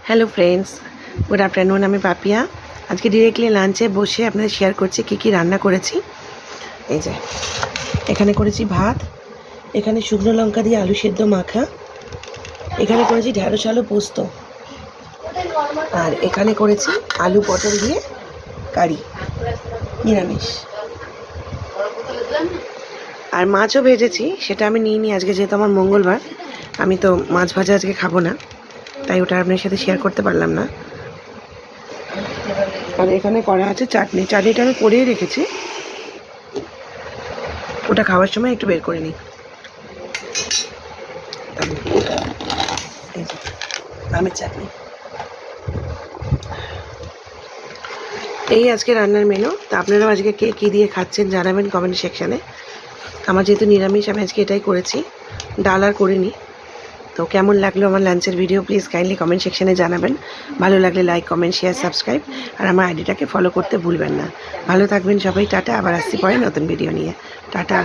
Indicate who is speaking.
Speaker 1: Hello friends, good afternoon. আমি পাপিয়া। আজকে directly লাঞ্চে বসে আপনাদের শেয়ার করছি কী রান্না করেছি। এই যে এখানে করেছি ভাত, এখানে শুকনো লঙ্কা দিয়ে আলু সেদ্ধ মাখা, এখানে করেছি ঢ্যাঁড়স আলু পোস্ত, আর এখানে করেছি আলু পটল দিয়ে কারি, নিরামিষ। আর মাছও ভেজেছি, সেটা আমি নিইনি আজকে, যেহেতু আমার মঙ্গলবার। আমি তো মাছ ভাজা আজকে খাবো না, তাই ওটা আপনার সাথে শেয়ার করতে পারলাম না। আর এখানে করা আছে চাটনি। চাটনিটা আমি করেই রেখেছি, ওটা খাওয়ার সময় একটু বের করে নিই। আমের চাটনি। এই আজকে রান্নার মেনু। তা আপনারাও আজকে কে কী দিয়ে খাচ্ছেন জানাবেন কমেন্ট সেকশানে। আমার যেহেতু নিরামিষ, আমি আজকে এটাই করেছি, ডাল আর করিনি। তো কেমন লাগলো আমার লাঞ্চের ভিডিও প্লিজ কাইন্ডলি কমেন্ট সেকশানে জানাবেন। ভালো লাগলে লাইক, কমেন্ট, শেয়ার, সাবস্ক্রাইব, আর আমার আইডিটাকে ফলো করতে ভুলবেন না। ভালো থাকবেন সবাই। টাটা। আবার আসছি পরে নতুন ভিডিও নিয়ে। টাটা।